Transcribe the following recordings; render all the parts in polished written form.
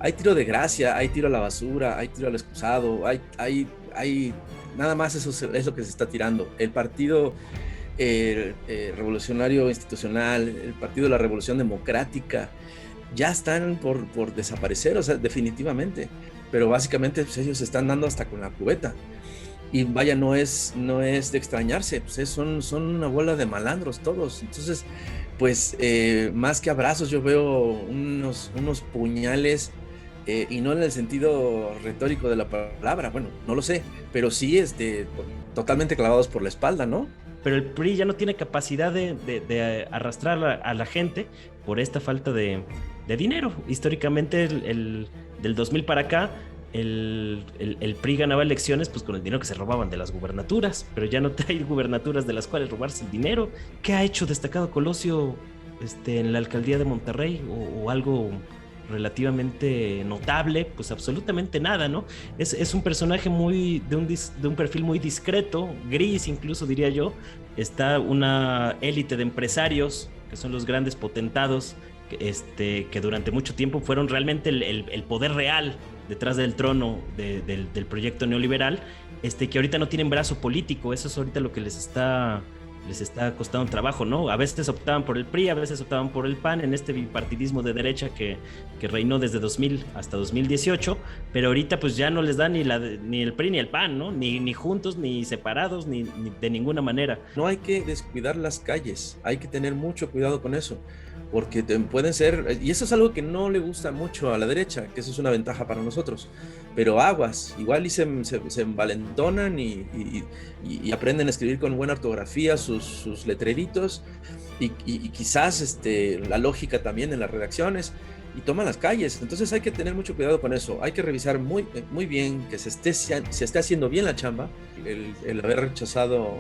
hay tiro de gracia, hay tiro a la basura, hay tiro al excusado, hay nada más eso es lo que se está tirando. El partido revolucionario institucional, el partido de la revolución democrática, ya están por desaparecer, o sea, definitivamente. Pero básicamente pues, ellos se están dando hasta con la cubeta. Y vaya, no es de extrañarse, pues son una bola de malandros todos. Entonces, pues más que abrazos, yo veo unos puñales, y no en el sentido retórico de la palabra, bueno, no lo sé, pero sí totalmente clavados por la espalda, ¿no? Pero el PRI ya no tiene capacidad de arrastrar a la gente por esta falta de dinero. Históricamente, del 2000 para acá, el PRI ganaba elecciones pues con el dinero que se robaban de las gubernaturas, pero ya no hay gubernaturas de las cuales robarse el dinero. ¿Qué ha hecho destacado Colosio en la alcaldía de Monterrey o algo relativamente notable? Pues absolutamente nada, ¿no? Es un personaje de un perfil muy discreto, gris incluso diría yo. Está una élite de empresarios que son los grandes potentados que durante mucho tiempo fueron realmente el poder real detrás del trono del proyecto neoliberal, que ahorita no tienen brazo político. Eso es ahorita lo que les está costando trabajo, ¿no? A veces optaban por el PRI, a veces optaban por el PAN en este bipartidismo de derecha que reinó desde 2000 hasta 2018, pero ahorita pues ya no les da ni el PRI ni el PAN, ¿no? Ni juntos, ni separados, ni de ninguna manera. No hay que descuidar las calles, hay que tener mucho cuidado con eso, porque pueden ser, y eso es algo que no le gusta mucho a la derecha, que eso es una ventaja para nosotros, pero aguas, igual y se envalentonan y aprenden a escribir con buena ortografía sus letreritos, y quizás la lógica también en las redacciones, y toman las calles. Entonces hay que tener mucho cuidado con eso, hay que revisar muy bien que se esté haciendo bien la chamba. El haber rechazado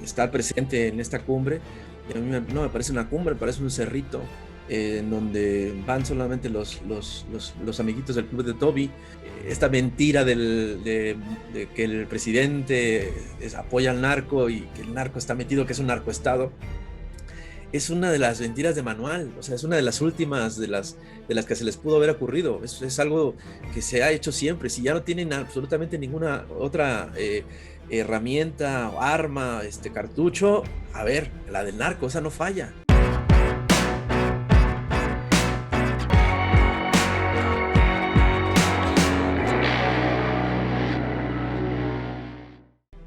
estar presente en esta cumbre, a mí no me parece una cumbre, me parece un cerrito, en donde van solamente los amiguitos del club de Toby. Esta mentira de que el presidente apoya al narco y que el narco está metido, que es un narcoestado, es una de las mentiras de manual. O sea, es una de las últimas de las que se les pudo haber ocurrido. Es algo que se ha hecho siempre. Si ya no tienen absolutamente ninguna otra herramienta, arma, cartucho, a ver, la del narco, esa no falla.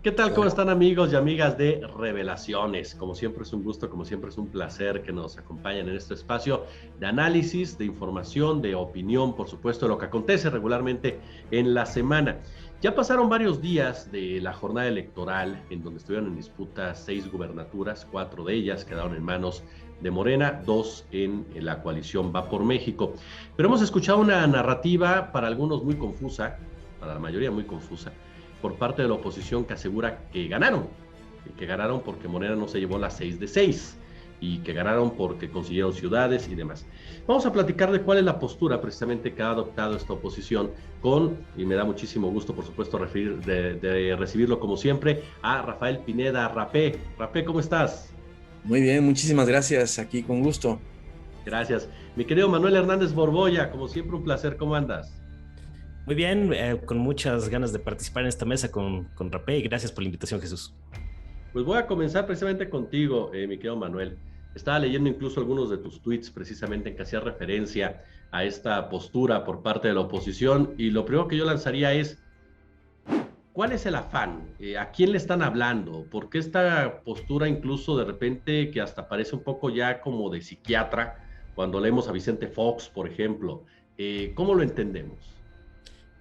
¿Qué tal? ¿Cómo están, amigos y amigas de Revelaciones? Como siempre es un gusto, como siempre es un placer que nos acompañen en este espacio de análisis, de información, de opinión, por supuesto, de lo que acontece regularmente en la semana. Ya pasaron varios días de la jornada electoral en donde estuvieron en disputa 6 gubernaturas, 4 de ellas quedaron en manos de Morena, 2 en la coalición Va por México. Pero hemos escuchado una narrativa para algunos muy confusa, para la mayoría muy confusa, por parte de la oposición, que asegura que ganaron porque Morena no se llevó las 6 de 6 y que ganaron porque consiguieron ciudades y demás. Vamos a platicar de cuál es la postura precisamente que ha adoptado esta oposición y me da muchísimo gusto, por supuesto, de recibirlo como siempre, a Rafael Pineda. Rapé, ¿cómo estás? Muy bien, muchísimas gracias, aquí con gusto. Gracias. Mi querido Manuel Hernández Borboya, como siempre un placer, ¿cómo andas? Muy bien, con muchas ganas de participar en esta mesa con Rapé, y gracias por la invitación, Jesús. Pues voy a comenzar precisamente contigo, mi querido Manuel. Estaba leyendo incluso algunos de tus tweets precisamente en que hacía referencia a esta postura por parte de la oposición, y lo primero que yo lanzaría es, ¿cuál es el afán? ¿A quién le están hablando? ¿Por qué esta postura incluso de repente que hasta parece un poco ya como de psiquiatra cuando leemos a Vicente Fox, por ejemplo? ¿Cómo lo entendemos?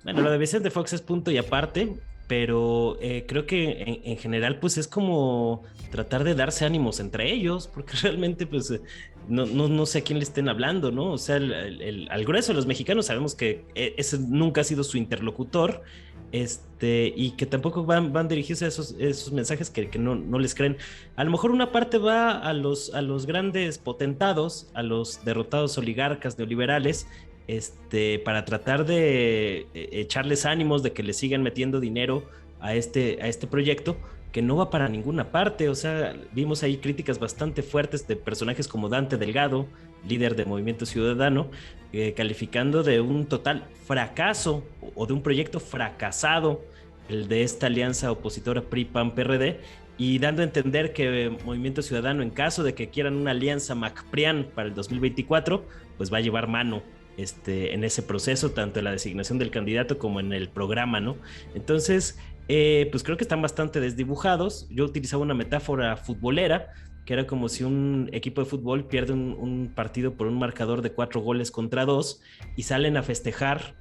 Bueno, lo de Vicente Fox es punto y aparte, pero creo que en general pues es como tratar de darse ánimos entre ellos, porque realmente pues no sé a quién le estén hablando, ¿no? O sea, al grueso de los mexicanos sabemos que ese nunca ha sido su interlocutor, y que tampoco van dirigidos a esos mensajes que no les creen. A lo mejor una parte va a los grandes potentados, a los derrotados oligarcas neoliberales, para tratar de echarles ánimos de que le sigan metiendo dinero a este proyecto que no va para ninguna parte. O sea, vimos ahí críticas bastante fuertes de personajes como Dante Delgado, líder de Movimiento Ciudadano, calificando de un total fracaso o de un proyecto fracasado el de esta alianza opositora PRI-PAN-PRD, y dando a entender que Movimiento Ciudadano, en caso de que quieran una alianza MAC-PRIAN para el 2024, pues va a llevar mano en ese proceso, tanto en la designación del candidato como en el programa, ¿no? Entonces, pues creo que están bastante desdibujados. Yo utilizaba una metáfora futbolera, que era como si un equipo de fútbol pierde un partido por un marcador de 4-2 y salen a festejar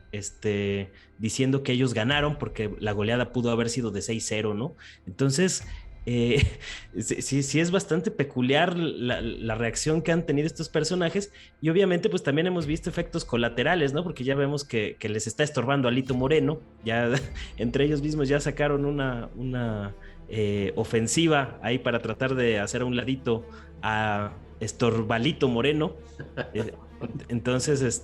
diciendo que ellos ganaron porque la goleada pudo haber sido de 6-0, ¿no? Entonces, sí es bastante peculiar la reacción que han tenido estos personajes, y obviamente pues también hemos visto efectos colaterales, ¿no? Porque ya vemos que les está estorbando a Alito Moreno, ya entre ellos mismos ya sacaron una ofensiva ahí para tratar de hacer a un ladito a Estorbalito Moreno. Entonces,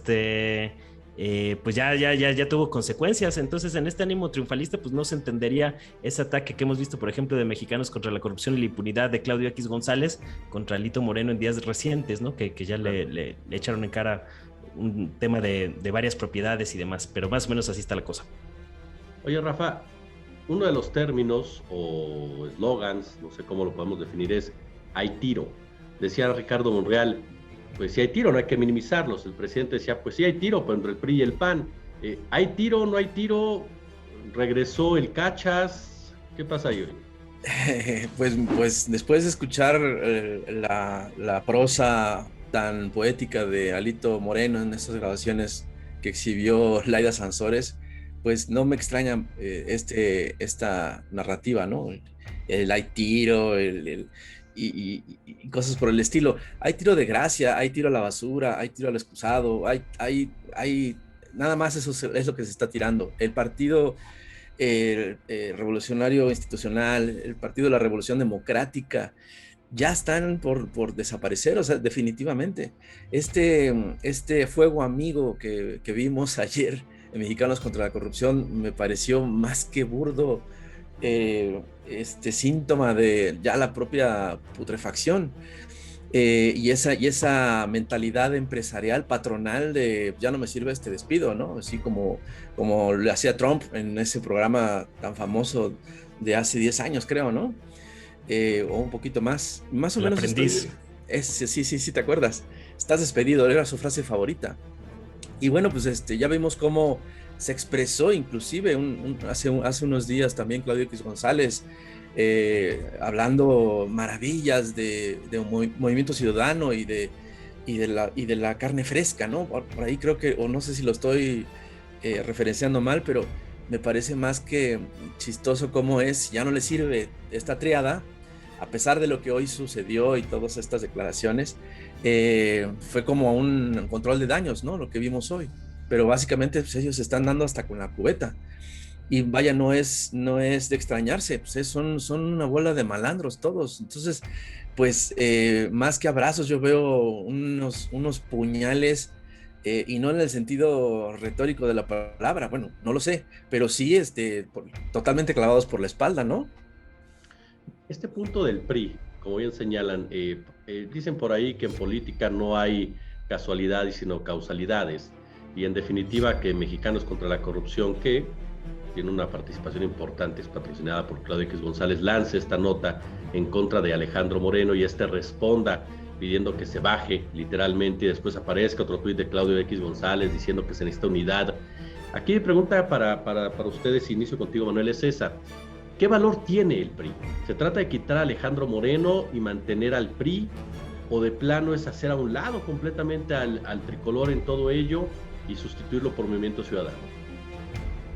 pues ya tuvo consecuencias. Entonces, en este ánimo triunfalista, pues no se entendería ese ataque que hemos visto, por ejemplo, de Mexicanos contra la Corrupción y la Impunidad de Claudio X González contra Alito Moreno en días recientes, ¿no? Que ya le echaron en cara un tema de varias propiedades y demás, pero más o menos así está la cosa. Oye, Rafa, uno de los términos o eslogans, no sé cómo lo podemos definir, es hay tiro. Decía Ricardo Monreal, pues si hay tiro no hay que minimizarlos. El presidente decía, pues sí hay tiro, pero entre el PRI y el PAN. ¿Hay tiro, no hay tiro? ¿Regresó el Cachas? ¿Qué pasa ahí hoy? Pues después de escuchar la prosa tan poética de Alito Moreno en estas grabaciones que exhibió Laida Sansores, pues no me extraña esta narrativa, ¿no? El hay tiro, y cosas por el estilo. Hay tiro de gracia, hay tiro a la basura, hay tiro al excusado, hay nada más eso es lo que se está tirando. El partido revolucionario institucional, el partido de la Revolución Democrática, ya están por desaparecer, o sea, definitivamente. Este fuego amigo que vimos ayer en Mexicanos contra la Corrupción me pareció más que burdo, síntoma de ya la propia putrefacción, y esa mentalidad empresarial, patronal de ya no me sirve este despido, ¿no? Así como le hacía Trump en ese programa tan famoso de hace 10 años, creo, ¿no? O un poquito más o menos. Aprendiz. Sí, ¿te acuerdas? Estás despedido, era su frase favorita. Y bueno, pues ya vimos cómo se expresó inclusive hace unos días también Claudio X González, hablando maravillas de Movimiento Ciudadano y de la carne fresca, ¿no? Por ahí creo que, o no sé si lo estoy referenciando mal, pero me parece más que chistoso cómo ya no le sirve esta triada, a pesar de lo que hoy sucedió y todas estas declaraciones. Fue como un control de daños, ¿no? Lo que vimos hoy, pero básicamente pues, ellos se están dando hasta con la cubeta, y vaya, no es de extrañarse, pues son una bola de malandros todos. Entonces, pues más que abrazos yo veo unos puñales, y no en el sentido retórico de la palabra, bueno, no lo sé, pero sí totalmente clavados por la espalda, ¿no? Este punto del PRI, como bien señalan, dicen por ahí que en política no hay casualidades sino causalidades, y en definitiva que Mexicanos contra la Corrupción, que tiene una participación importante, es patrocinada por Claudio X González, lance esta nota en contra de Alejandro Moreno y responda pidiendo que se baje literalmente, y después aparezca otro tuit de Claudio X González diciendo que se necesita unidad. Aquí mi pregunta para ustedes, inicio contigo, Manuel, es esa: ¿qué valor tiene el PRI? ¿Se trata de quitar a Alejandro Moreno y mantener al PRI, o de plano es hacer a un lado completamente al tricolor en todo ello y sustituirlo por Movimiento Ciudadano?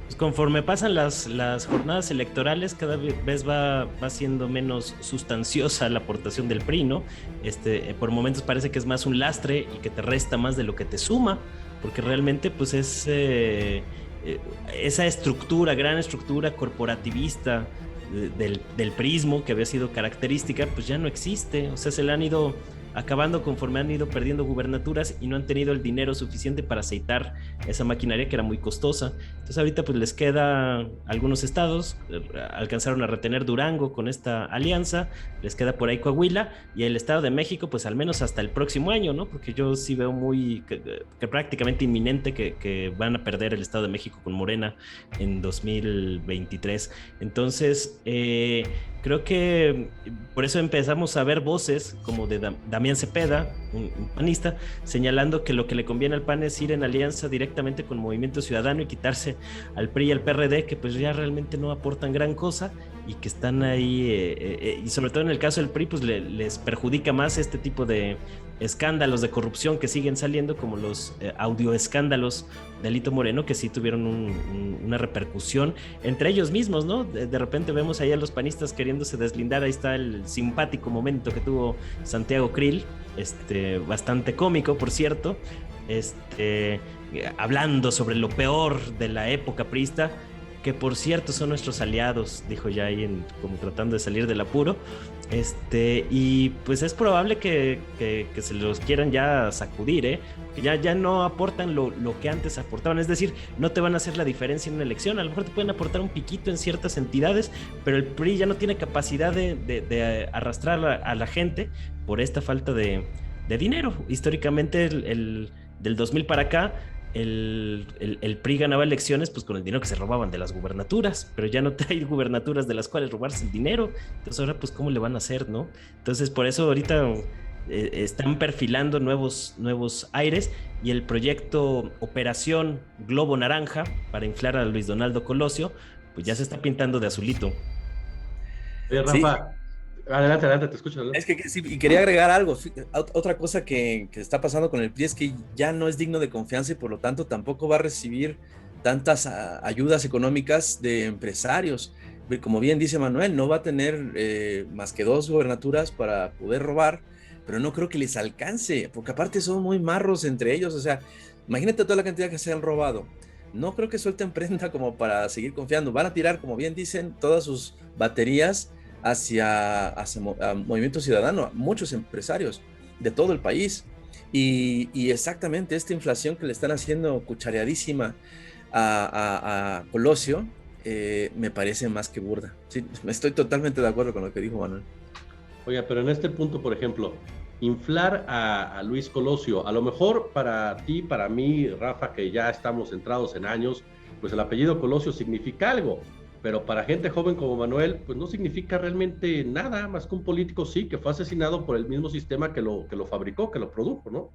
Pues conforme pasan las jornadas electorales, cada vez va siendo menos sustanciosa la aportación del PRI, ¿no? Por momentos parece que es más un lastre y que te resta más de lo que te suma, porque realmente pues es esa gran estructura corporativista del prismo que había sido característica, pues ya no existe. O sea, se le han ido acabando conforme han ido perdiendo gubernaturas y no han tenido el dinero suficiente para aceitar esa maquinaria que era muy costosa. Entonces ahorita pues les queda algunos estados, alcanzaron a retener Durango con esta alianza, les queda por ahí Coahuila y el Estado de México pues al menos hasta el próximo año, ¿no? Porque yo sí veo que prácticamente inminente que van a perder el Estado de México con Morena en 2023. Entonces, creo que por eso empezamos a ver voces como de Damián Cepeda, un panista, señalando que lo que le conviene al PAN es ir en alianza directamente con Movimiento Ciudadano y quitarse al PRI y al PRD, que pues ya realmente no aportan gran cosa y que están ahí, y sobre todo en el caso del PRI, pues les perjudica más este tipo de escándalos de corrupción que siguen saliendo, como los audioescándalos de Alito Moreno, que sí tuvieron una repercusión entre ellos mismos, ¿no? De repente vemos ahí a los panistas queriéndose deslindar. Ahí está el simpático momento que tuvo Santiago Krill, bastante cómico, por cierto, hablando sobre lo peor de la época priista, que por cierto son nuestros aliados, dijo ya ahí como tratando de salir del apuro. Y pues es probable que se los quieran ya sacudir, que ya no aportan lo que antes aportaban, es decir, no te van a hacer la diferencia en una elección, a lo mejor te pueden aportar un piquito en ciertas entidades, pero el PRI ya no tiene capacidad de arrastrar a la gente por esta falta de dinero. Históricamente del 2000 para acá, el PRI ganaba elecciones pues con el dinero que se robaban de las gubernaturas, pero ya no hay gubernaturas de las cuales robarse el dinero. Entonces ahora pues cómo le van a hacer, ¿no? Entonces por eso ahorita están perfilando nuevos aires, y el proyecto Operación Globo Naranja para inflar a Luis Donaldo Colosio pues ya se está pintando de azulito. Rafa, sí. Adelante, te escucho. Adelante. Es que sí, y quería agregar algo. Otra cosa que está pasando con el PRI es que ya no es digno de confianza y por lo tanto tampoco va a recibir tantas ayudas económicas de empresarios. Como bien dice Manuel, no va a tener más que 2 gobernaturas para poder robar, pero no creo que les alcance, porque aparte son muy marros entre ellos. O sea, imagínate toda la cantidad que se han robado. No creo que suelten prenda como para seguir confiando. Van a tirar, como bien dicen, todas sus baterías hacia Movimiento Ciudadano, muchos empresarios de todo el país, y exactamente esta inflación que le están haciendo cuchareadísima a Colosio, me parece más que burda. Sí, estoy totalmente de acuerdo con lo que dijo Manuel. Oiga, pero en este punto, por ejemplo, inflar a Luis Colosio, a lo mejor para ti, para mí, Rafa, que ya estamos centrados en años, pues el apellido Colosio significa algo. Pero para gente joven como Manuel, pues no significa realmente nada más que un político, sí, que fue asesinado por el mismo sistema que lo fabricó, que lo produjo, ¿no?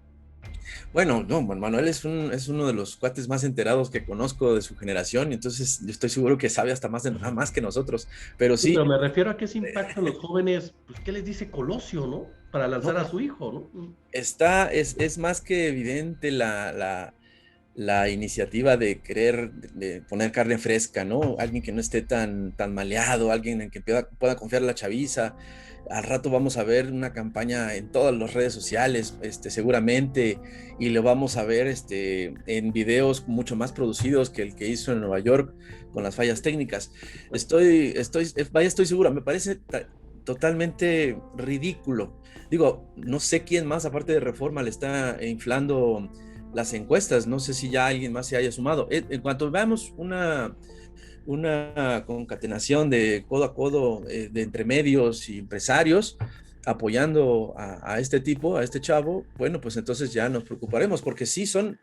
Bueno, no, Manuel es uno de los cuates más enterados que conozco de su generación, y entonces yo estoy seguro que sabe hasta más que nosotros, pero sí. Pero me refiero a que ese impacto en los jóvenes, pues ¿qué les dice Colosio, no? Para lanzar a su hijo, ¿no? Es más que evidente la iniciativa de querer de poner carne fresca, ¿no? Alguien que no esté tan maleado, alguien en que pueda confiar la chaviza. Al rato vamos a ver una campaña en todas las redes sociales, seguramente, y lo vamos a ver en videos mucho más producidos que el que hizo en Nueva York con las fallas técnicas. Estoy seguro, me parece totalmente ridículo. Digo, no sé quién más, aparte de Reforma, le está inflando las encuestas. No sé si ya alguien más se haya sumado. En cuanto veamos una concatenación de codo a codo de entre medios y empresarios apoyando a este chavo, bueno, pues entonces ya nos preocuparemos, porque sí son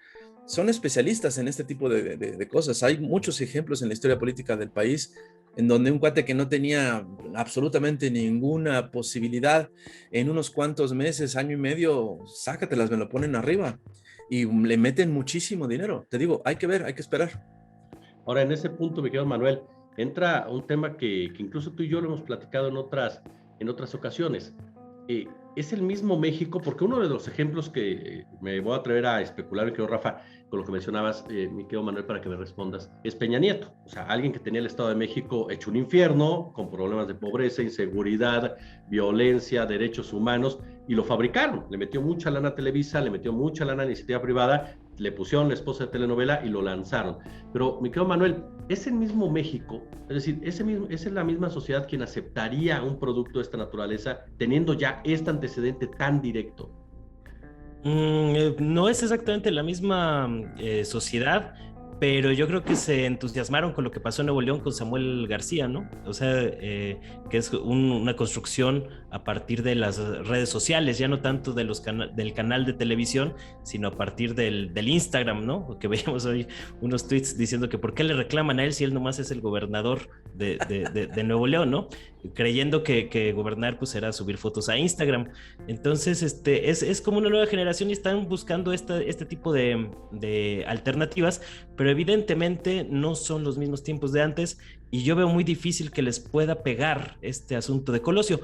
especialistas en este tipo de cosas. Hay muchos ejemplos en la historia política del país en donde un cuate que no tenía absolutamente ninguna posibilidad, en unos cuantos meses, año y medio, sácatelas, me lo ponen arriba. Y le meten muchísimo dinero. Te digo, hay que ver, hay que esperar. Ahora, en ese punto, mi querido Manuel, entra un tema que incluso tú y yo lo hemos platicado en otras ocasiones. Es el mismo México, porque uno de los ejemplos que me voy a atrever a especular, mi querido Rafa, con lo que mencionabas, mi querido Manuel, para que me respondas, es Peña Nieto. O sea, alguien que tenía el Estado de México hecho un infierno, con problemas de pobreza, inseguridad, violencia, derechos humanos, y lo fabricaron. Le metió mucha lana a Televisa, le metió mucha lana a la iniciativa privada, le pusieron la esposa de telenovela y lo lanzaron. Pero, mi querido Manuel, ¿es el mismo México? Es decir, ¿esa es la misma sociedad quien aceptaría un producto de esta naturaleza teniendo ya este antecedente tan directo? No es exactamente la misma sociedad, pero yo creo que se entusiasmaron con lo que pasó en Nuevo León con Samuel García, ¿no? O sea, que es una construcción a partir de las redes sociales, ya no tanto de del canal de televisión, sino a partir del Instagram, ¿no? Que veíamos hoy unos tweets diciendo que por qué le reclaman a él si él nomás es el gobernador de Nuevo León, ¿no? Creyendo que gobernar pues era subir fotos a Instagram. Entonces, es como una nueva generación y están buscando este tipo de alternativas, pero evidentemente no son los mismos tiempos de antes y yo veo muy difícil que les pueda pegar este asunto de Colosio.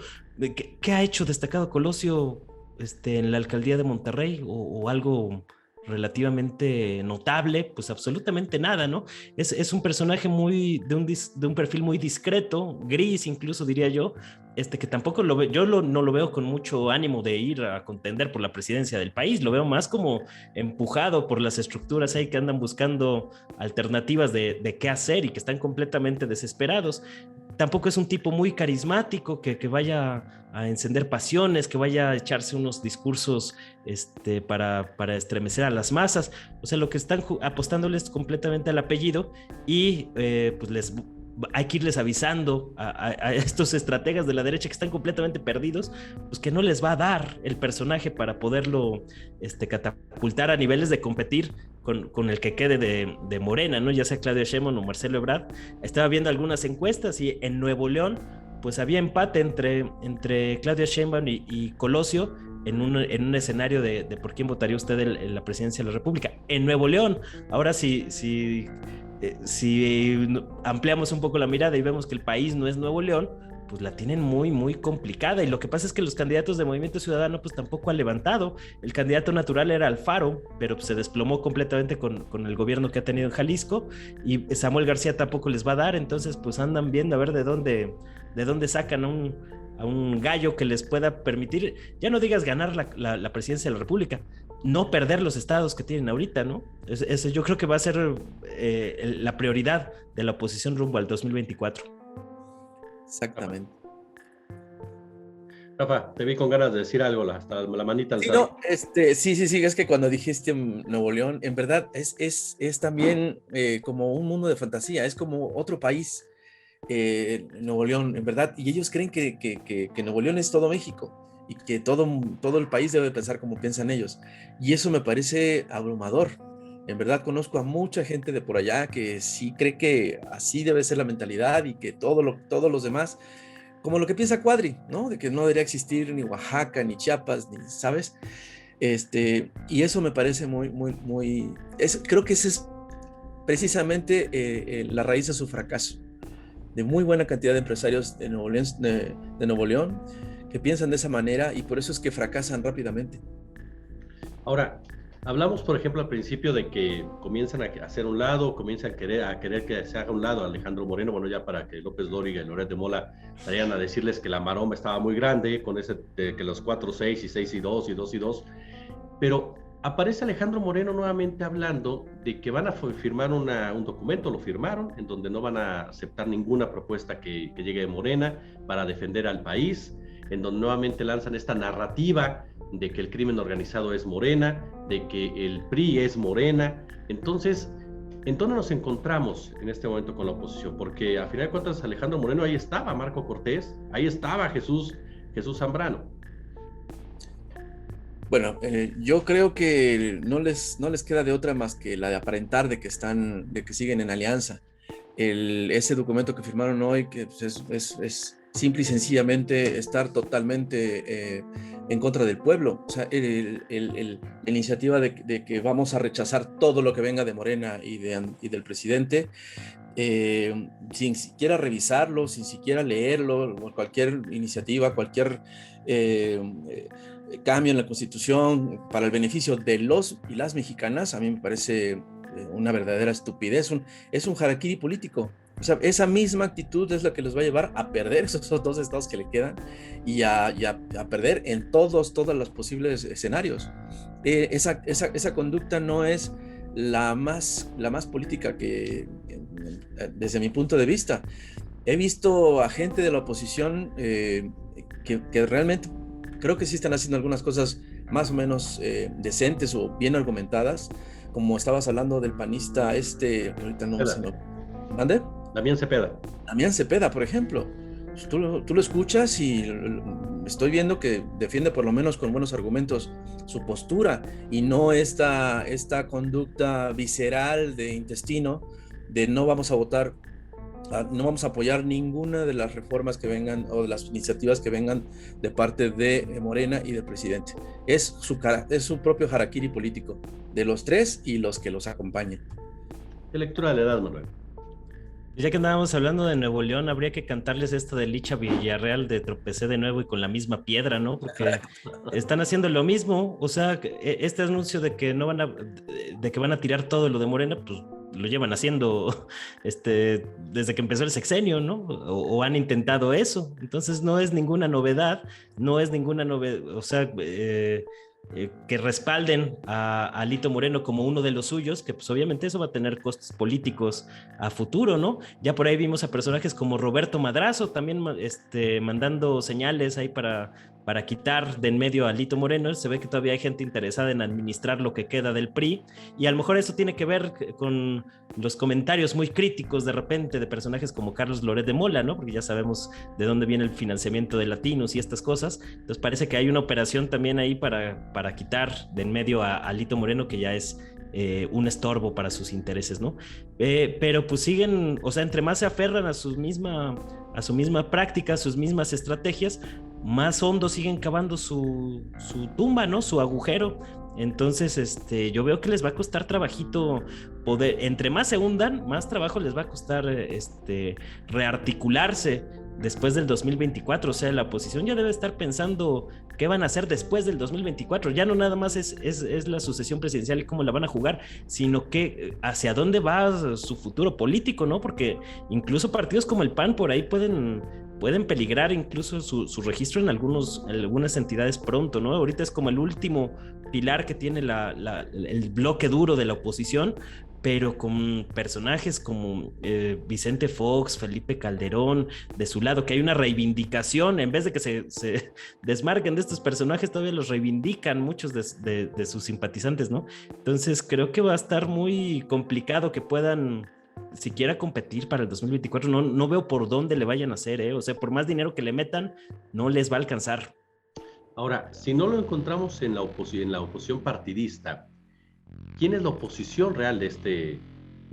¿Qué ha hecho destacado Colosio en la alcaldía de Monterrey o algo relativamente notable? Pues absolutamente nada, ¿no? Es un personaje muy de un perfil muy discreto, gris incluso diría yo, que tampoco no lo veo con mucho ánimo de ir a contender por la presidencia del país, lo veo más como empujado por las estructuras ahí que andan buscando alternativas de qué hacer y que están completamente desesperados. Tampoco es un tipo muy carismático que vaya a encender pasiones, que vaya a echarse unos discursos para estremecer a las masas. O sea, lo que están apostándoles completamente al apellido y pues hay que irles avisando a estos estrategas de la derecha que están completamente perdidos, pues que no les va a dar el personaje para poderlo catapultar a niveles de competir con el que quede de Morena, ¿no? Ya sea Claudia Sheinbaum o Marcelo Ebrard. Estaba viendo algunas encuestas y en Nuevo León pues había empate entre Claudia Sheinbaum y Colosio en un escenario de por quién votaría usted en la presidencia de la República. En Nuevo León, ahora si ampliamos un poco la mirada y vemos que el país no es Nuevo León, pues la tienen muy, muy complicada. Y lo que pasa es que los candidatos de Movimiento Ciudadano pues tampoco han levantado. El candidato natural era Alfaro, pero pues, se desplomó completamente con el gobierno que ha tenido en Jalisco, y Samuel García tampoco les va a dar. Entonces pues andan viendo a ver de dónde sacan a un gallo que les pueda permitir, ya no digas ganar la presidencia de la República, no perder los estados que tienen ahorita, ¿no? Eso yo creo que va a ser la prioridad de la oposición rumbo al 2024. Exactamente. Rafa, te vi con ganas de decir algo, hasta la manita al sí, no, sí, es que cuando dijiste Nuevo León, en verdad es también como un mundo de fantasía, es como otro país, Nuevo León, en verdad, y ellos creen que Nuevo León es todo México y que todo el país debe pensar como piensan ellos, y eso me parece abrumador. En verdad conozco a mucha gente de por allá que sí cree que así debe ser la mentalidad y que todos los demás, como lo que piensa Cuadri, ¿no? De que no debería existir ni Oaxaca, ni Chiapas, ni, ¿sabes? Y eso me parece muy, creo que ese es precisamente la raíz de su fracaso, de muy buena cantidad de empresarios de Nuevo León que piensan de esa manera y por eso es que fracasan rápidamente. Ahora, hablamos, por ejemplo, al principio de que comienzan a hacer un lado, comienzan a querer que se haga un lado Alejandro Moreno, bueno, ya para que López Dóriga y Loret de Mola salieran a decirles que la maroma estaba muy grande, con ese de que los 4-6 y 6-2 y 2-2, pero aparece Alejandro Moreno nuevamente hablando de que van a firmar un documento, lo firmaron, en donde no van a aceptar ninguna propuesta que llegue de Morena para defender al país, en donde nuevamente lanzan esta narrativa de que el crimen organizado es Morena, de que el PRI es Morena. Entonces, ¿en dónde nos encontramos en este momento con la oposición? Porque a final de cuentas Alejandro Moreno, ahí estaba Marco Cortés, ahí estaba Jesús Zambrano. Bueno, yo creo que no les queda de otra más que la de aparentar de que siguen en alianza. Ese documento que firmaron hoy, que pues, es simple y sencillamente estar totalmente en contra del pueblo. O sea, la iniciativa de que vamos a rechazar todo lo que venga de Morena y del presidente, sin siquiera revisarlo, sin siquiera leerlo, cualquier iniciativa, cualquier cambio en la Constitución para el beneficio de los y las mexicanas, a mí me parece una verdadera estupidez, es un harakiri político. O sea, esa misma actitud es la que los va a llevar a perder esos 2 estados que le quedan y a perder en todos los posibles escenarios. Esa conducta no es la más política desde mi punto de vista. He visto a gente de la oposición que realmente creo que sí están haciendo algunas cosas más o menos decentes o bien argumentadas, como estabas hablando del panista ahorita no sé, ¿no? ¿Mande? Damián Cepeda. Damián Cepeda, por ejemplo. Tú lo escuchas y estoy viendo que defiende por lo menos con buenos argumentos su postura y no esta conducta visceral de intestino de no vamos a votar, no vamos a apoyar ninguna de las reformas que vengan o de las iniciativas que vengan de parte de Morena y del presidente. Es su propio harakiri político, de los tres y los que los acompañan. ¿Qué lectura le das, Manuel? Ya que andábamos hablando de Nuevo León, habría que cantarles esto de Licha Villarreal de Tropecé de nuevo y con la misma piedra, ¿no? Porque están haciendo lo mismo. O sea, este anuncio de que de que van a tirar todo lo de Morena, pues lo llevan haciendo desde que empezó el sexenio, ¿no? O han intentado eso. Entonces no es ninguna novedad, o sea, que respalden a Lito Moreno como uno de los suyos, que pues obviamente eso va a tener costos políticos a futuro, ¿no? Ya por ahí vimos a personajes como Roberto Madrazo también mandando señales ahí para quitar de en medio a Lito Moreno. Se ve que todavía hay gente interesada en administrar lo que queda del PRI, y a lo mejor eso tiene que ver con los comentarios muy críticos de repente de personajes como Carlos Loret de Mola, ¿no? Porque ya sabemos de dónde viene el financiamiento de latinos y estas cosas. Entonces parece que hay una operación también ahí para quitar de en medio a Lito Moreno, que ya es un estorbo para sus intereses, ¿no? Pero pues siguen, o sea, entre más se aferran a su misma práctica, a sus mismas estrategias, más hondo siguen cavando su tumba, ¿no? Su agujero. Entonces, yo veo que les va a costar trabajito poder, entre más se hundan, más trabajo les va a costar rearticularse después del 2024. O sea, la oposición ya debe estar pensando qué van a hacer después del 2024. Ya no nada más es la sucesión presidencial y cómo la van a jugar, sino que hacia dónde va su futuro político, ¿no? Porque incluso partidos como el PAN por ahí pueden peligrar incluso su registro en algunas entidades pronto, ¿no? Ahorita es como el último pilar que tiene el bloque duro de la oposición, pero con personajes como Vicente Fox, Felipe Calderón, de su lado, que hay una reivindicación, en vez de que se desmarquen de estos personajes, todavía los reivindican muchos de sus simpatizantes, ¿no? Entonces creo que va a estar muy complicado que puedan siquiera competir para el 2024. No veo por dónde le vayan a hacer, o sea, por más dinero que le metan, no les va a alcanzar. Ahora, si no lo encontramos en la oposición partidista, ¿quién es la oposición real de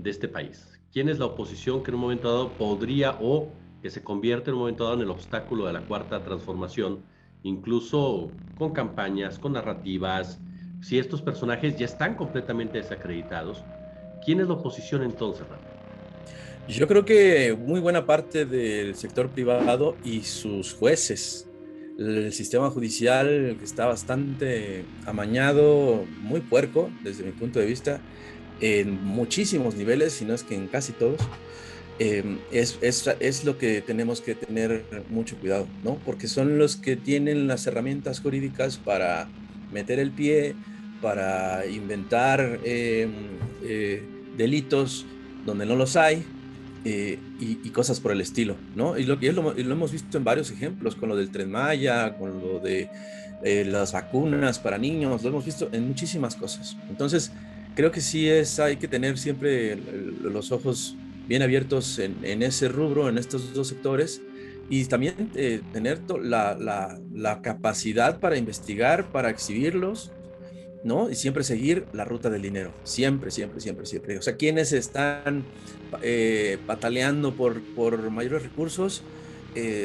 este país? ¿Quién es la oposición que en un momento dado podría o que se convierte en un momento dado en el obstáculo de la cuarta transformación, incluso con campañas, con narrativas? Si estos personajes ya están completamente desacreditados, ¿quién es la oposición entonces, Rafa? Yo creo que muy buena parte del sector privado y sus jueces, el sistema judicial que está bastante amañado, muy puerco desde mi punto de vista, en muchísimos niveles, si no es que en casi todos, es lo que tenemos que tener mucho cuidado, ¿no? Porque son los que tienen las herramientas jurídicas para meter el pie, para inventar delitos donde no los hay. Y cosas por el estilo, ¿no? Y lo hemos visto en varios ejemplos, con lo del Tren Maya, con lo de las vacunas para niños, lo hemos visto en muchísimas cosas. Entonces, creo que sí hay que tener siempre los ojos bien abiertos en ese rubro, en estos dos sectores, y también tener la capacidad para investigar, para exhibirlos, ¿no? Y siempre seguir la ruta del dinero, siempre. O sea, quienes están pataleando por mayores recursos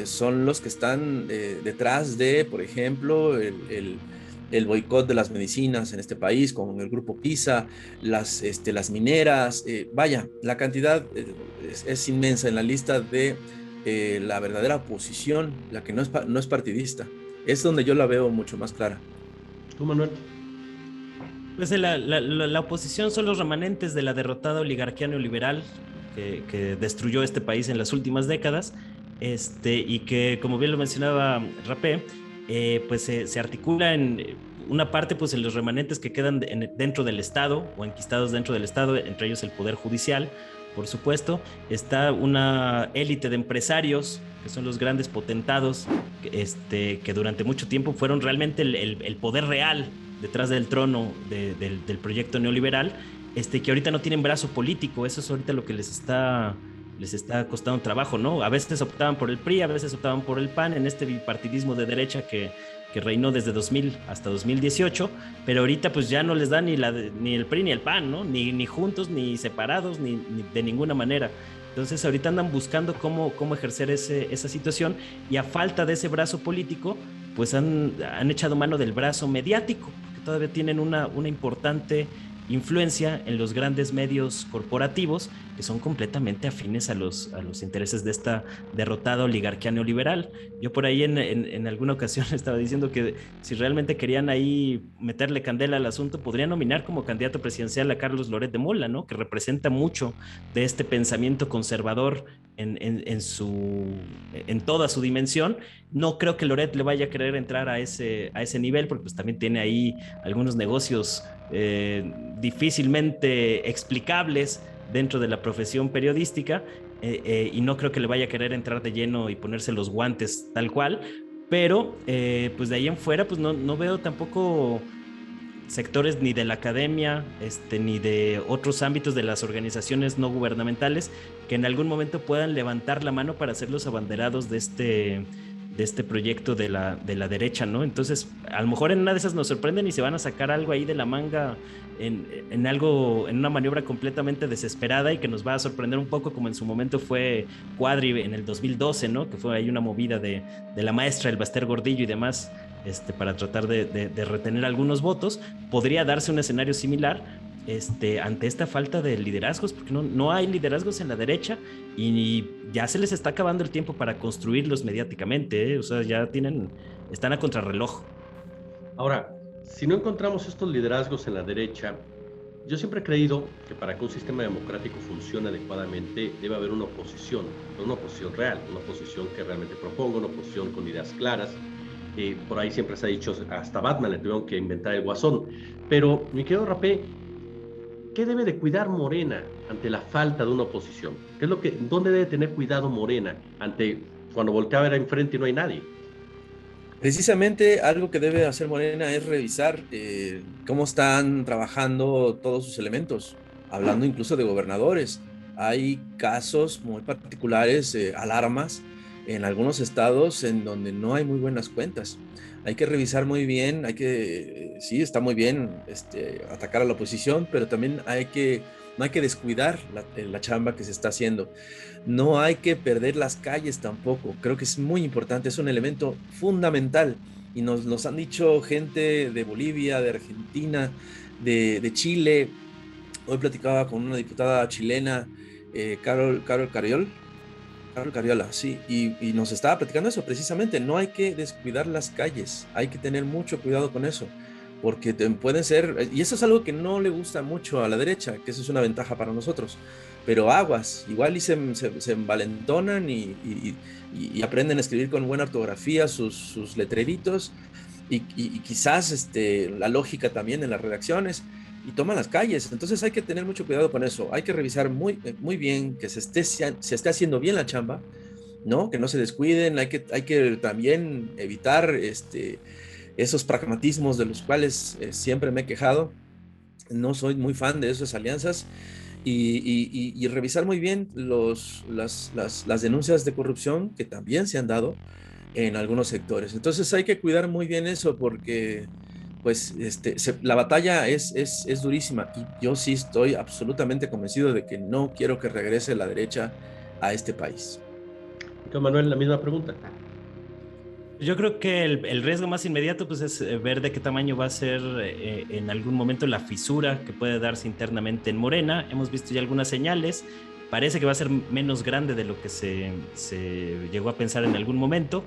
son los que están detrás de, por ejemplo, el boicot de las medicinas en este país, con el grupo PISA, las mineras, vaya, la cantidad es inmensa en la lista de la verdadera oposición, la que no es partidista. Es donde yo la veo mucho más clara. ¿Tú, Manuel? Pues la oposición son los remanentes de la derrotada oligarquía neoliberal que destruyó este país en las últimas décadas, y que, como bien lo mencionaba Rapé, pues se articula en una parte, pues en los remanentes que quedan dentro del Estado o enquistados dentro del Estado, entre ellos el Poder Judicial, por supuesto. Está una élite de empresarios, que son los grandes potentados, que durante mucho tiempo fueron realmente el poder real detrás del trono del proyecto neoliberal, que ahorita no tienen brazo político. Eso es ahorita lo que les está costando trabajo, ¿no? A veces optaban por el PRI, a veces optaban por el PAN, en este bipartidismo de derecha que reinó desde 2000 hasta 2018, pero ahorita pues ya no les da ni el PRI ni el PAN, ¿no? Ni juntos, ni separados, ni de ninguna manera. Entonces ahorita andan buscando cómo ejercer esa situación, y a falta de ese brazo político, pues han echado mano del brazo mediático, porque todavía tienen una importante influencia en los grandes medios corporativos, que son completamente afines a los intereses de esta derrotada oligarquía neoliberal. Yo por ahí en alguna ocasión estaba diciendo que si realmente querían ahí meterle candela al asunto, podrían nominar como candidato presidencial a Carlos Loret de Mola, ¿no? Que representa mucho de este pensamiento conservador en toda su dimensión. No creo que Loret le vaya a querer entrar a ese nivel, porque pues también tiene ahí algunos negocios difícilmente explicables dentro de la profesión periodística, y no creo que le vaya a querer entrar de lleno y ponerse los guantes tal cual, pero pues de ahí en fuera pues no veo tampoco sectores ni de la academia, ni de otros ámbitos de las organizaciones no gubernamentales que en algún momento puedan levantar la mano para ser los abanderados de este proyecto de la derecha, ¿no? Entonces, a lo mejor en una de esas nos sorprenden y se van a sacar algo ahí de la manga en una maniobra completamente desesperada, y que nos va a sorprender un poco, como en su momento fue Cuadri en el 2012, ¿no? Que fue ahí una movida de la maestra, el Baster Gordillo y demás, para tratar de retener algunos votos. Podría darse un escenario similar, ante esta falta de liderazgos, porque no hay liderazgos en la derecha, y ya se les está acabando el tiempo para construirlos mediáticamente, ¿eh? O sea, están a contrarreloj. Ahora, si no encontramos estos liderazgos en la derecha, yo siempre he creído que para que un sistema democrático funcione adecuadamente debe haber una oposición real, una oposición que realmente proponga, una oposición con ideas claras. Por ahí siempre se ha dicho, hasta Batman le tuvieron que inventar el guasón. Pero, mi querido Rapé, ¿qué debe de cuidar Morena ante la falta de una oposición? ¿Dónde debe tener cuidado Morena ante cuando voltea a ver enfrente y no hay nadie? Precisamente algo que debe hacer Morena es revisar cómo están trabajando todos sus elementos, hablando incluso de gobernadores. Hay casos muy particulares, alarmas en algunos estados en donde no hay muy buenas cuentas. Hay que revisar muy bien, sí, está muy bien atacar a la oposición, pero también no hay que descuidar la chamba que se está haciendo. No hay que perder las calles tampoco. Creo que es muy importante, es un elemento fundamental. Y nos han dicho gente de Bolivia, de Argentina, de Chile. Hoy platicaba con una diputada chilena, Carol Cariola, sí, y nos estaba platicando eso precisamente. No hay que descuidar las calles, hay que tener mucho cuidado con eso, porque pueden ser, y eso es algo que no le gusta mucho a la derecha, que eso es una ventaja para nosotros, pero aguas, igual y se envalentonan y aprenden a escribir con buena ortografía sus letreritos, y quizás la lógica también en las redacciones, y toman las calles. Entonces hay que tener mucho cuidado con eso. Hay que revisar muy bien que se esté haciendo bien la chamba, ¿no? Que no se descuiden. Hay que también evitar esos pragmatismos de los cuales siempre me he quejado. No soy muy fan de esas alianzas. Y revisar muy bien las denuncias de corrupción que también se han dado en algunos sectores. Entonces hay que cuidar muy bien eso, porque pues la batalla es durísima, y yo sí estoy absolutamente convencido de que no quiero que regrese la derecha a este país. Manuel, la misma pregunta. Yo creo que el riesgo más inmediato pues es ver de qué tamaño va a ser en algún momento la fisura que puede darse internamente en Morena. Hemos visto ya algunas señales. Parece que va a ser menos grande de lo que se llegó a pensar en algún momento.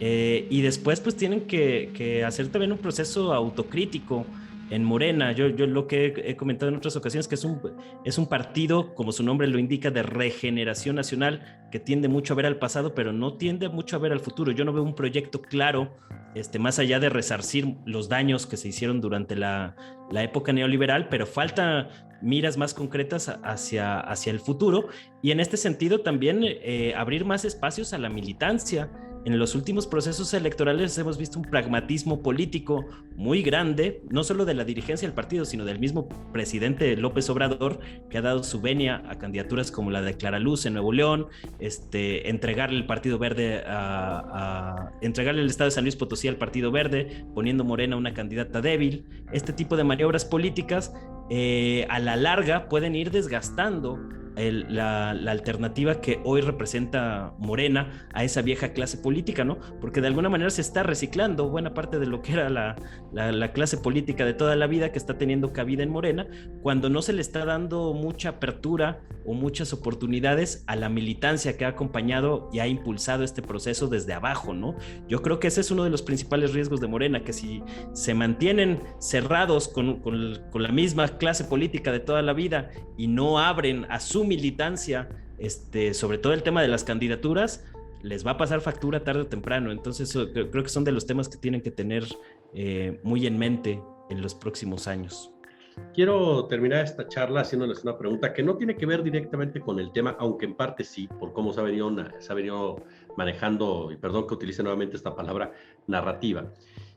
Y después pues tienen que hacer también un proceso autocrítico en Morena. Yo lo que he comentado en otras ocasiones, que es un partido, como su nombre lo indica, de regeneración nacional, que tiende mucho a ver al pasado, pero no tiende mucho a ver al futuro. Yo no veo un proyecto claro, más allá de resarcir los daños que se hicieron durante la época neoliberal, pero falta miras más concretas hacia el futuro, y en este sentido también abrir más espacios a la militancia. En los últimos procesos electorales hemos visto un pragmatismo político muy grande, no solo de la dirigencia del partido, sino del mismo presidente López Obrador, que ha dado su venia a candidaturas como la de Clara Luz en Nuevo León, entregarle el Partido Verde entregarle el estado de San Luis Potosí al Partido Verde, poniendo Morena una candidata débil. Este tipo de maniobras políticas a la larga pueden ir desgastando la alternativa que hoy representa Morena a esa vieja clase política, ¿no? Porque de alguna manera se está reciclando buena parte de lo que era la clase política de toda la vida, que está teniendo cabida en Morena, cuando no se le está dando mucha apertura o muchas oportunidades a la militancia que ha acompañado y ha impulsado este proceso desde abajo, ¿no? Yo creo que ese es uno de los principales riesgos de Morena, que si se mantienen cerrados con la misma clase política de toda la vida y no abren a su militancia, sobre todo el tema de las candidaturas, les va a pasar factura tarde o temprano. Entonces creo que son de los temas que tienen que tener muy en mente en los próximos años. Quiero terminar esta charla haciéndoles una pregunta que no tiene que ver directamente con el tema, aunque en parte sí, por cómo se ha venido manejando, y perdón que utilice nuevamente esta palabra, narrativa.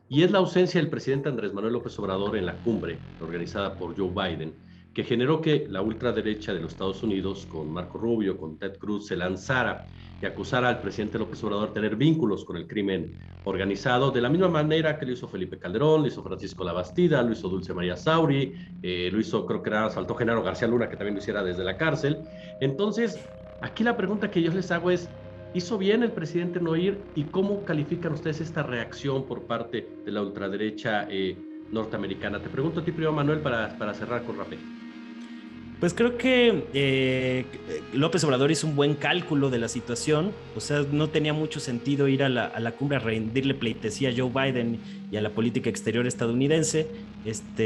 Y es la ausencia del presidente Andrés Manuel López Obrador en la cumbre organizada por Joe Biden, que generó que la ultraderecha de los Estados Unidos, con Marco Rubio, con Ted Cruz, se lanzara y acusara al presidente López Obrador de tener vínculos con el crimen organizado, de la misma manera que lo hizo Felipe Calderón, lo hizo Francisco Labastida, lo hizo Dulce María Sauri, lo hizo, creo que faltó Genaro García Luna, que también lo hiciera desde la cárcel. Entonces, aquí la pregunta que yo les hago es, ¿hizo bien el presidente no ir? ¿Y cómo califican ustedes esta reacción por parte de la ultraderecha norteamericana? Te pregunto a ti primero, Manuel, para cerrar con rapidez. Pues creo que López Obrador hizo un buen cálculo de la situación. O sea, no tenía mucho sentido ir a la cumbre a rendirle pleitesía a Joe Biden y a la política exterior estadounidense.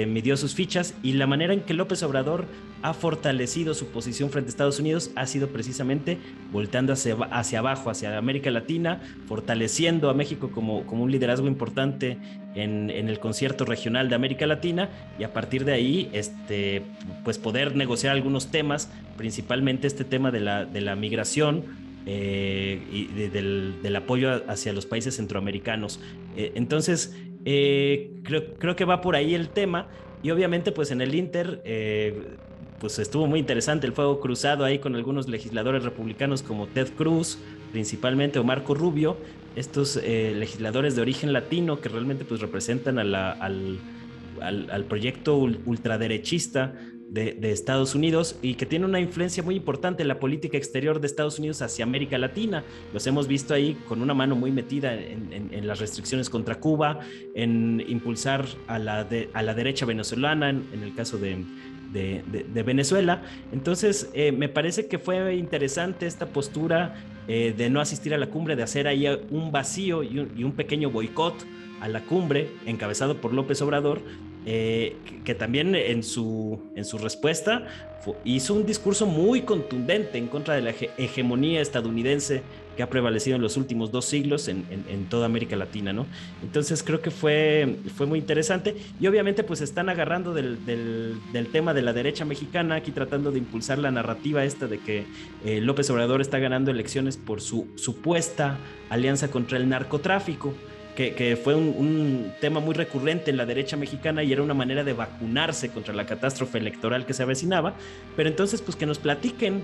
Midió sus fichas, y la manera en que López Obrador ha fortalecido su posición frente a Estados Unidos ha sido precisamente volteando hacia abajo, hacia América Latina, fortaleciendo a México como un liderazgo importante en el concierto regional de América Latina, y a partir de ahí pues poder negociar algunos temas, principalmente este tema de la migración y del apoyo hacia los países centroamericanos. Entonces creo que va por ahí el tema, y obviamente pues en el Inter pues estuvo muy interesante el fuego cruzado ahí con algunos legisladores republicanos como Ted Cruz, principalmente, o Marco Rubio, estos legisladores de origen latino que realmente pues representan al proyecto ultraderechista de Estados Unidos, y que tiene una influencia muy importante en la política exterior de Estados Unidos hacia América Latina. Los hemos visto ahí con una mano muy metida en las restricciones contra Cuba, en impulsar a la derecha venezolana, en el caso de Venezuela. Entonces me parece que fue interesante esta postura de no asistir a la cumbre, de hacer ahí un vacío y un pequeño boicot a la cumbre encabezado por López Obrador, que también en su respuesta hizo un discurso muy contundente en contra de la hegemonía estadounidense que ha prevalecido en los últimos 2 siglos en toda América Latina, ¿no? Entonces creo que fue muy interesante, y obviamente pues están agarrando del tema de la derecha mexicana, aquí tratando de impulsar la narrativa esta de que López Obrador está ganando elecciones por su supuesta alianza contra el narcotráfico, que fue un tema muy recurrente en la derecha mexicana, y era una manera de vacunarse contra la catástrofe electoral que se avecinaba. Pero entonces pues que nos platiquen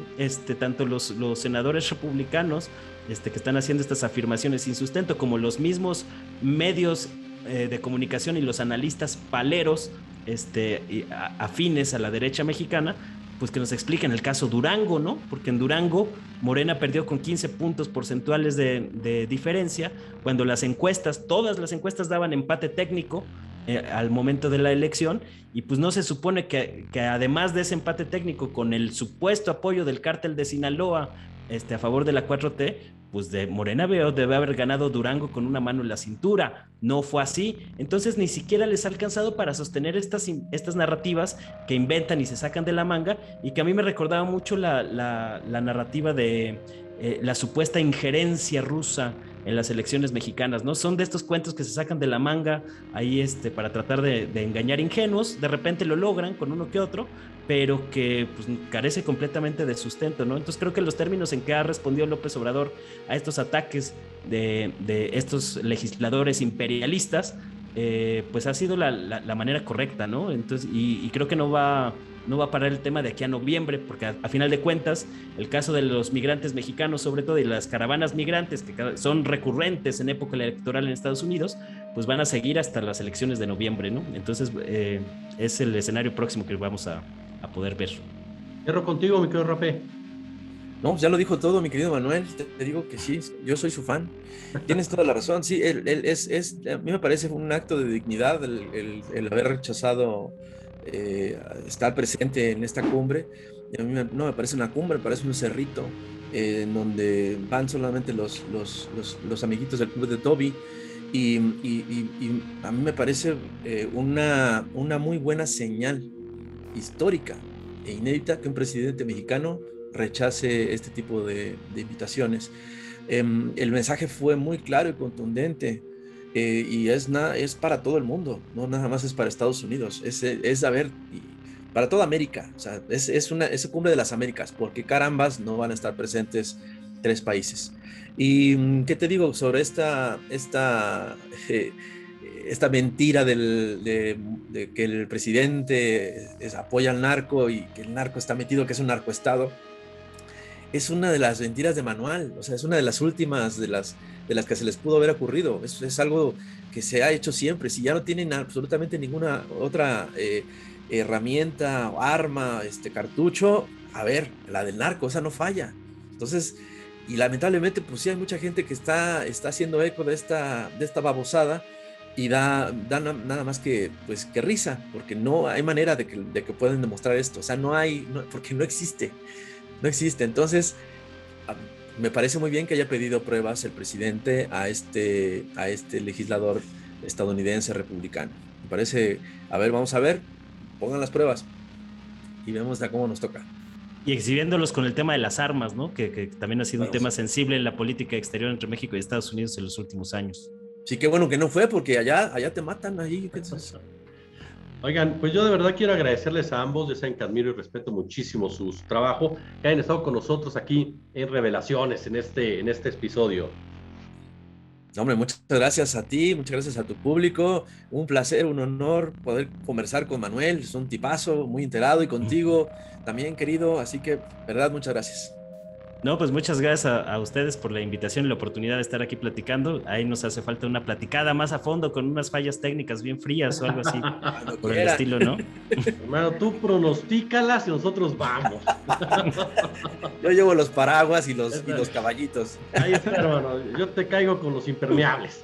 tanto los senadores republicanos que están haciendo estas afirmaciones sin sustento, como los mismos medios de comunicación y los analistas paleros afines a la derecha mexicana, pues que nos expliquen el caso Durango, ¿no? Porque en Durango Morena perdió con 15 puntos porcentuales de diferencia, cuando todas las encuestas daban empate técnico, al momento de la elección, y pues no se supone que además de ese empate técnico con el supuesto apoyo del cártel de Sinaloa a favor de la 4T, pues de Morena veo debe haber ganado Durango con una mano en la cintura. No fue así. Entonces ni siquiera les ha alcanzado para sostener estas narrativas que inventan y se sacan de la manga, y que a mí me recordaba mucho la narrativa de la supuesta injerencia rusa en las elecciones mexicanas, ¿no? Son de estos cuentos que se sacan de la manga ahí para tratar de engañar ingenuos. De repente lo logran con uno que otro, pero que pues, carece completamente de sustento, ¿no? Entonces creo que los términos en que ha respondido López Obrador a estos ataques de estos legisladores imperialistas, pues ha sido la manera correcta, ¿no? Entonces, y creo que no va a parar el tema de aquí a noviembre, porque a final de cuentas, el caso de los migrantes mexicanos, sobre todo, y las caravanas migrantes que son recurrentes en época electoral en Estados Unidos, pues van a seguir hasta las elecciones de noviembre, ¿no? Entonces, es el escenario próximo que vamos a poder ver. Cierro contigo, mi querido Rapé. No, ya lo dijo todo, mi querido Manuel. Te digo que sí, yo soy su fan. Tienes toda la razón. Sí, a mí me parece un acto de dignidad el haber rechazado estar presente en esta cumbre. Y a mí no me parece una cumbre, me parece un cerrito en donde van solamente los amiguitos del club de Toby. Y a mí me parece una muy buena señal histórica e inédita que un presidente mexicano rechace este tipo de invitaciones. El mensaje fue muy claro y contundente, y es para todo el mundo, no nada más es para Estados Unidos, es a ver, para toda América, o sea, es cumbre de las Américas, porque carambas no van a estar presentes 3 países. Y ¿qué te digo sobre esta mentira de que el presidente apoya al narco y que el narco está metido, que es un narcoestado? Es una de las mentiras de Manuel, o sea, es una de las últimas de las que se les pudo haber ocurrido. Es algo que se ha hecho siempre. Si ya no tienen absolutamente ninguna otra herramienta, arma, cartucho, a ver, la del narco, esa no falla. Entonces, y lamentablemente, pues sí hay mucha gente que está haciendo eco de esta babosada, y da nada más que risa, porque no hay manera de que puedan demostrar esto. O sea, porque no existe. No existe. Entonces, me parece muy bien que haya pedido pruebas el presidente a este legislador estadounidense republicano. Me parece, a ver, vamos a ver, pongan las pruebas y vemos de cómo nos toca. Y exhibiéndolos con el tema de las armas, ¿no? Que también ha sido un tema sensible en la política exterior entre México y Estados Unidos en los últimos años. Sí, qué bueno que no fue, porque allá te matan ahí. Oigan, pues yo de verdad quiero agradecerles a ambos, ya saben que admiro y respeto muchísimo su trabajo, que hayan estado con nosotros aquí en Revelaciones, en este episodio. Hombre, muchas gracias a ti, muchas gracias a tu público, un placer, un honor poder conversar con Manuel, es un tipazo, muy enterado, y contigo también, querido, así que, verdad, muchas gracias. No, pues muchas gracias a ustedes por la invitación y la oportunidad de estar aquí platicando. Ahí nos hace falta una platicada más a fondo con unas fallas técnicas bien frías o algo así por el estilo, ¿no? Hermano, tú pronostícalas y nosotros vamos. Yo llevo los paraguas y los caballitos. Ahí está, hermano. Yo te caigo con los impermeables.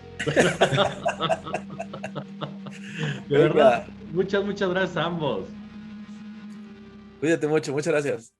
De verdad, muchas gracias a ambos. Cuídate mucho, muchas gracias.